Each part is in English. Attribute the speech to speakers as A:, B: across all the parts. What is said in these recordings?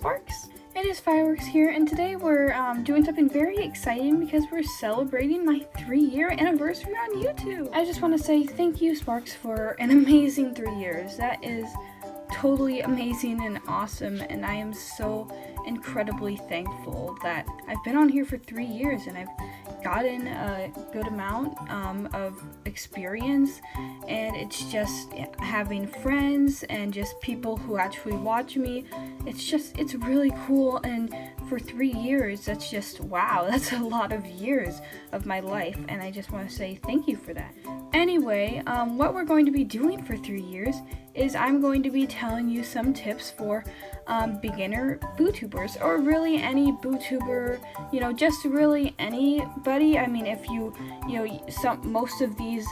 A: Sparks. It is Fireworks here, and today we're doing something very exciting because we're celebrating my 3-year anniversary on YouTube. I just want to say thank you, Sparks, for an amazing 3 years. That is totally amazing and awesome, and I am so incredibly thankful that I've been on here for 3 years and I've gotten a good amount of experience, and it's just having friends and just people who actually watch me. It's really cool, and for 3 years, that's just wow, that's a lot of years of my life, and I just want to say thank you for that. Anyway, what we're going to be doing for 3 years is I'm going to be telling you some tips for beginner Bootubers, or really any Bootuber, just really anybody. I mean, if most of these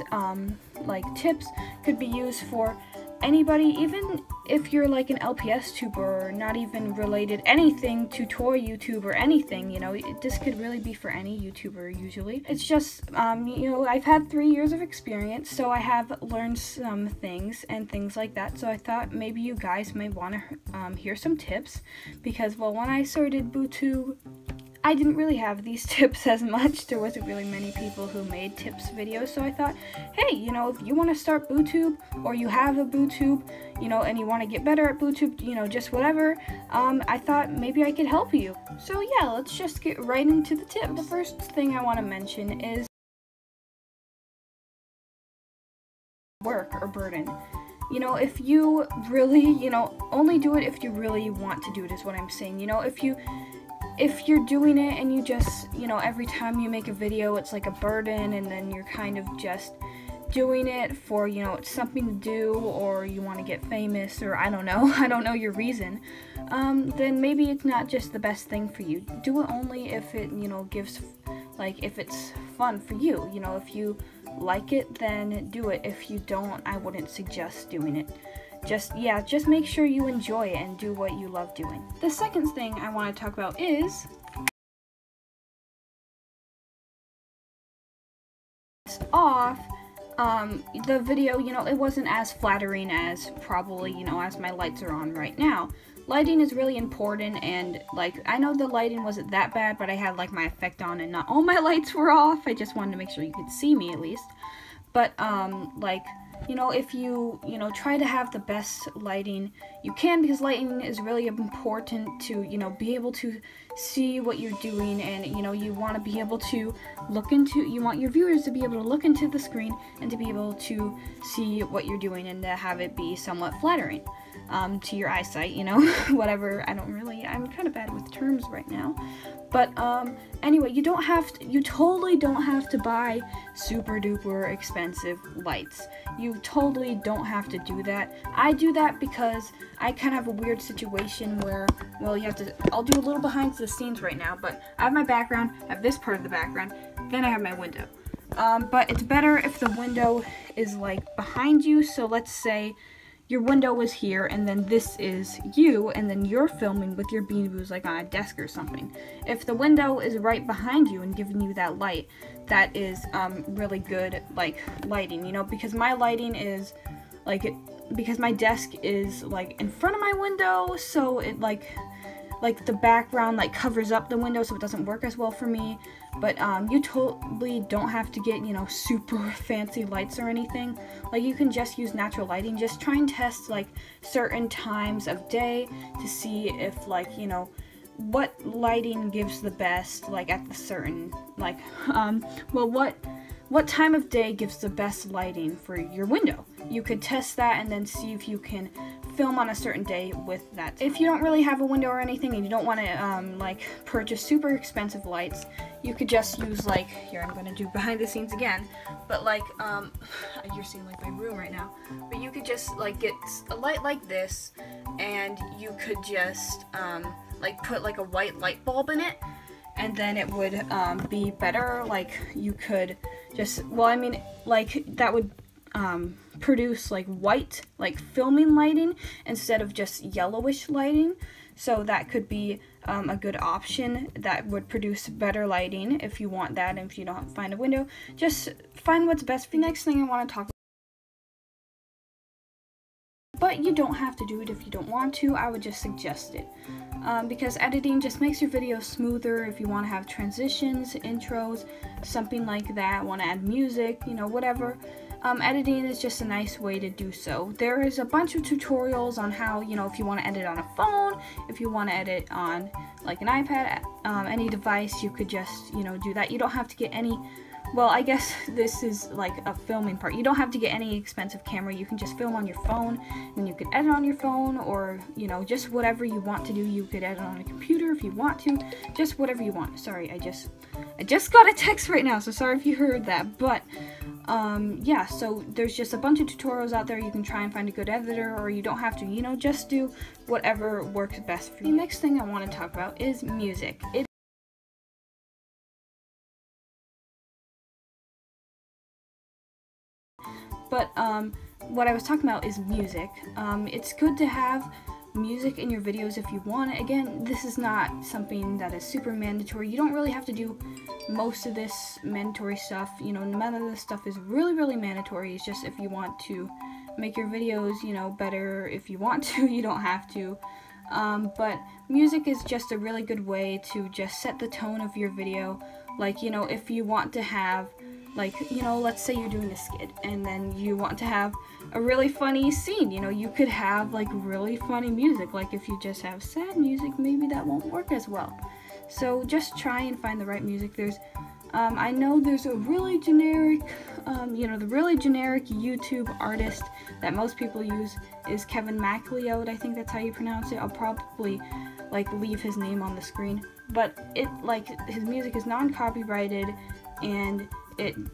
A: tips could be used for anybody, even if you're like an LPS tuber or not even related anything to toy YouTube or anything, this could really be for any YouTuber usually. It's just, I've had 3 years of experience, so I have learned some things and things like that, so I thought maybe you guys might want to hear some tips, because, well, when I started Bootube, I didn't really have these tips as much. There wasn't really many people who made tips videos, so I thought, hey, if you want to start Bootube, or you have a Bootube, and you want to get better at Bootube, just whatever, I thought maybe I could help you. So yeah, let's just get right into the tips. The first thing I want to mention is work or burden. If you really, only do it if you really want to do it, is what I'm saying. If you're doing it and you just, every time you make a video, it's like a burden, and then you're kind of just doing it for, it's something to do, or you want to get famous, or I don't know your reason, then maybe it's not just the best thing for you. Do it only if it, gives, if it's fun for you. If you like it, then do it. If you don't, I wouldn't suggest doing it. Just make sure you enjoy it and do what you love doing. The second thing I want to talk about is the video, it wasn't as flattering as probably, as my lights are on right now. Lighting is really important, and I know the lighting wasn't that bad, but I had my effect on and not all my lights were off. I just wanted to make sure you could see me at least. But if you, try to have the best lighting you can, because lighting is really important to, be able to see what you're doing, and, you want to be able to you want your viewers to be able to look into the screen and to be able to see what you're doing, and to have it be somewhat flattering to your eyesight, whatever. I'm kind of bad with terms right now. But anyway, you totally don't have to buy super duper expensive lights. You totally don't have to do that. I do that because I kind of have a weird situation where, well, I'll do a little behind the scenes right now, but I have my background, I have this part of the background, then I have my window. But it's better if the window is behind you. So let's say your window is here, and then this is you, and then you're filming with your Beanie Boos on a desk or something. If the window is right behind you and giving you that light, that is really good lighting, because my lighting is because my desk is in front of my window, so it the background covers up the window, so it doesn't work as well for me. But you totally don't have to get super fancy lights or anything. You can just use natural lighting. Just try and test certain times of day to see if what lighting gives the best at the certain what time of day gives the best lighting for your window. You could test that and then see if you can film on a certain day with that. If you don't really have a window or anything, and you don't want to purchase super expensive lights, you could just use here, I'm gonna do behind the scenes again, but you're seeing my room right now, but you could just get a light like this, and you could just put a white light bulb in it, and then it would be better. You could just, that would produce white filming lighting instead of just yellowish lighting. So that could be a good option that would produce better lighting if you want that, and if you don't find a window, just find what's best for you. The next thing I want to talk but you don't have to do it if you don't want to. I would just suggest it. Because editing just makes your video smoother. If you want to have transitions, intros, something like that, want to add music, you know, whatever. Editing is just a nice way to do so. There is a bunch of tutorials on how, you know, if you want to edit on a phone, if you want to edit on like an iPad, any device, you could just, you know, do that. You don't have to get any, well, I guess this is like a filming part. You don't have to get any expensive camera. You can just film on your phone, and you could edit on your phone, or, you know, just whatever you want to do. You could edit on a computer if you want to, just whatever you want. Sorry, I just got a text right now, so sorry if you heard that, but yeah, so there's just a bunch of tutorials out there. You can try and find a good editor, or you don't have to, you know, just do whatever works best for you. The next thing I want to talk about is music. But what I was talking about is music. It's good to have music in your videos if you want it. Again, this is not something that is super mandatory. You don't really have to do most of this mandatory stuff. You know, none of this stuff is really mandatory. It's just if you want to make your videos, you know, better. If you want to, you don't have to. But music is just a really good way to just set the tone of your video. Like, you know, if you want to have, like, you know, let's say you're doing a skit and then you want to have a really funny scene, you know, you could have like really funny music. Like if you just have sad music, maybe that won't work as well. So just try and find the right music. There's I know there's a really generic, you know, the really generic YouTube artist that most people use is Kevin MacLeod. I think that's how you pronounce it. I'll probably like leave his name on the screen, but it, like, his music is non-copyrighted, and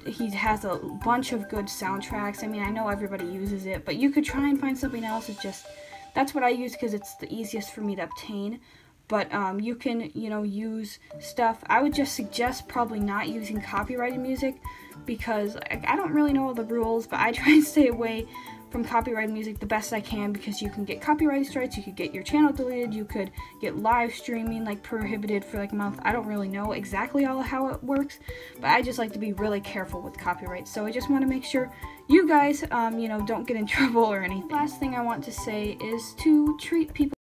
A: he has a bunch of good soundtracks. I mean, I know everybody uses it, but you could try and find something else. It's just, that's what I use because it's the easiest for me to obtain. But you can, you know, use stuff. I would just suggest probably not using copyrighted music, because I don't really know all the rules, but I try and stay away from copyrighted music the best I can, because you can get copyright strikes, you could get your channel deleted, you could get live streaming like prohibited for like a month. I don't really know exactly all how it works, but I just like to be really careful with copyright. So I just want to make sure you guys, you know, don't get in trouble or anything. Last thing I want to say is to treat people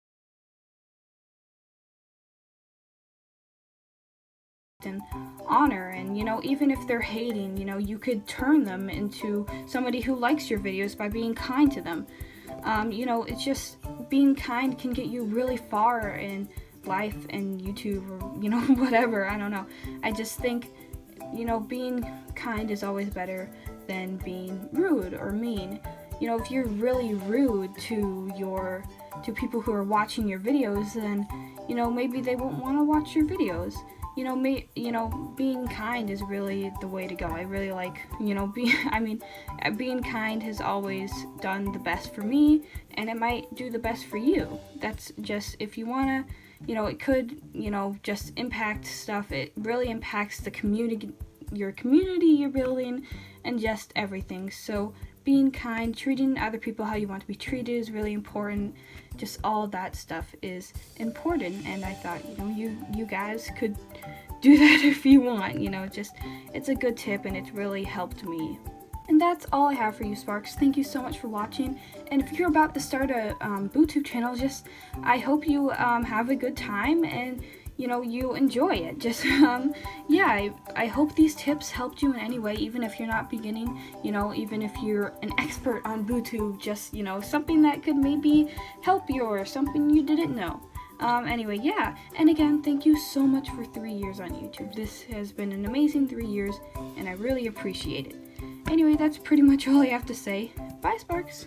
A: and honor, and, you know, even if they're hating, you know, you could turn them into somebody who likes your videos by being kind to them. You know, it's just, being kind can get you really far in life and YouTube, or, you know, whatever. I don't know. I just think, you know, being kind is always better than being rude or mean. You know, if you're really rude to people who are watching your videos, then, you know, maybe they won't want to watch your videos. You know, being kind is really the way to go. I really like, you know, being kind has always done the best for me, and it might do the best for you. That's just, if you wanna, you know, it could, you know, just impact stuff. It really impacts the community, your community you're building, and just everything. So being kind, treating other people how you want to be treated is really important. Just all that stuff is important, and I thought, you know, you guys could do that if you want. You know, just, it's a good tip, and it's really helped me. And that's all I have for you, Sparks. Thank you so much for watching, and if you're about to start a Bootube channel, just, I hope you have a good time, and, you know, you enjoy it. Just, yeah, I hope these tips helped you in any way, even if you're not beginning, you know, even if you're an expert on Bootube, just, you know, something that could maybe help you, or something you didn't know. Anyway, yeah, and again, thank you so much for 3 years on YouTube. This has been an amazing 3 years, and I really appreciate it. Anyway, that's pretty much all I have to say. Bye, Sparks!